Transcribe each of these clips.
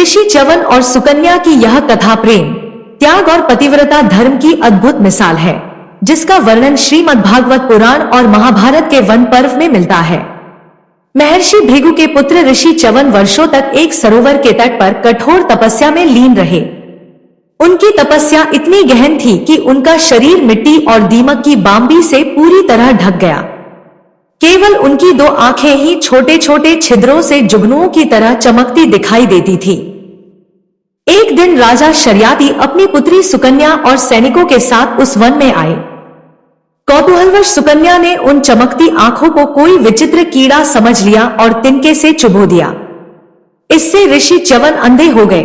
ऋषि च्यवन और सुकन्या की यह कथा प्रेम, त्याग और पतिव्रता धर्म की अद्भुत मिसाल है, जिसका वर्णन श्रीमद्भागवत पुराण और महाभारत के वन पर्व में मिलता है। महर्षि भृगु के पुत्र ऋषि च्यवन वर्षों तक एक सरोवर के तट पर कठोर तपस्या में लीन रहे। उनकी तपस्या इतनी गहन थी कि उनका शरीर मिट्टी और दीमक की बाम्बी से पूरी तरह ढक गया। केवल उनकी 2 आंखें ही छोटे छोटे छिद्रों से जुगनुओं की तरह चमकती दिखाई देती थी। एक दिन राजा शर्याती अपनी पुत्री सुकन्या और सैनिकों के साथ उस वन में आए। कौतूहलवश सुकन्या ने उन चमकती आंखों को कोई विचित्र कीड़ा समझ लिया और तिनके से चुभो दिया। इससे ऋषि च्यवन अंधे हो गए।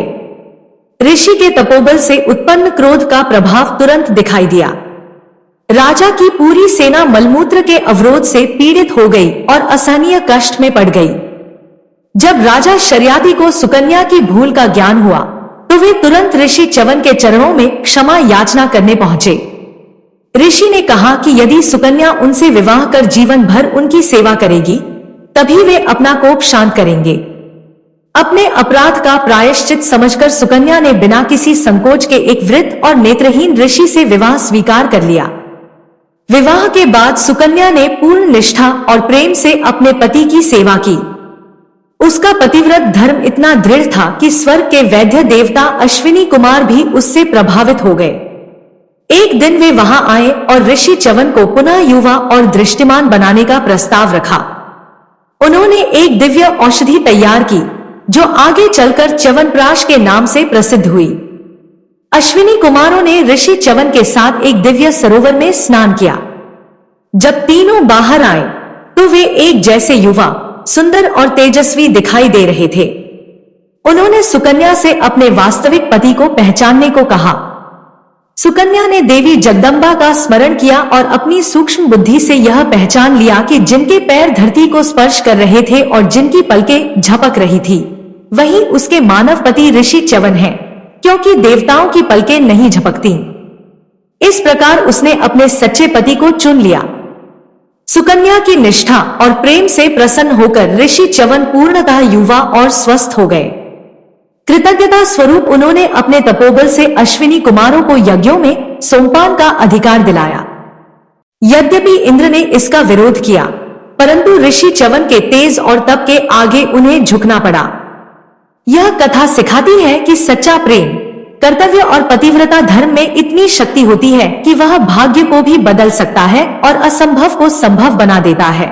ऋषि के तपोबल से उत्पन्न क्रोध का प्रभाव तुरंत दिखाई दिया। राजा की पूरी सेना मलमूत्र के अवरोध से पीड़ित हो गई और असहनीय कष्ट में पड़ गई। जब राजा शर्याती को सुकन्या की भूल का ज्ञान हुआ तो वे तुरंत ऋषि च्यवन के चरणों में क्षमा याचना करने पहुंचे। ऋषि ने कहा कि यदि सुकन्या उनसे विवाह कर जीवन भर उनकी सेवा करेगी, तभी वे अपना कोप शांत करेंगे। अपने अपराध का प्रायश्चित समझकर सुकन्या ने बिना किसी संकोच के एक वृद्ध और नेत्रहीन ऋषि से विवाह स्वीकार कर लिया। विवाह के बाद सुकन्या ने पूर्ण निष्ठा और प्रेम से अपने पति की सेवा की। उसका पतिव्रत धर्म इतना दृढ़ था कि स्वर्ग के वैद्य देवता अश्विनी कुमार भी उससे प्रभावित हो गए। एक दिन वे वहां आए और ऋषि च्यवन को पुनः युवा और दृष्टिमान बनाने का प्रस्ताव रखा। उन्होंने एक दिव्य औषधि तैयार की जो आगे चलकर च्यवनप्राश के नाम से प्रसिद्ध हुई। अश्विनी कुमारों ने ऋषि च्यवन के साथ एक दिव्य सरोवर में स्नान किया। जब तीनों बाहर आए तो वे एक जैसे युवा, सुंदर और तेजस्वी दिखाई दे रहे थे। उन्होंने सुकन्या से अपने वास्तविक पति को पहचानने को कहा। सुकन्या ने देवी जगदम्बा का स्मरण किया और अपनी सूक्ष्म बुद्धि से यह पहचान लिया कि जिनके पैर धरती को स्पर्श कर रहे थे और जिनकी पलकें झपक रही थी, वही उसके मानव पति ऋषि च्यवन है, क्योंकि देवताओं की पलकें नहीं झपकती। इस प्रकार उसने अपने सच्चे पति को चुन लिया। सुकन्या की निष्ठा और प्रेम से प्रसन्न होकर ऋषि च्यवन पूर्णतः युवा और स्वस्थ हो गए। कृतज्ञता स्वरूप उन्होंने अपने तपोबल से अश्विनी कुमारों को यज्ञों में सोमपान का अधिकार दिलाया। यद्यपि इंद्र ने इसका विरोध किया, परंतु ऋषि च्यवन के तेज और तप के आगे उन्हें झुकना पड़ा। यह कथा सिखाती है कि सच्चा प्रेम, कर्तव्य और पतिव्रता धर्म में इतनी शक्ति होती है कि वह भाग्य को भी बदल सकता है और असंभव को संभव बना देता है।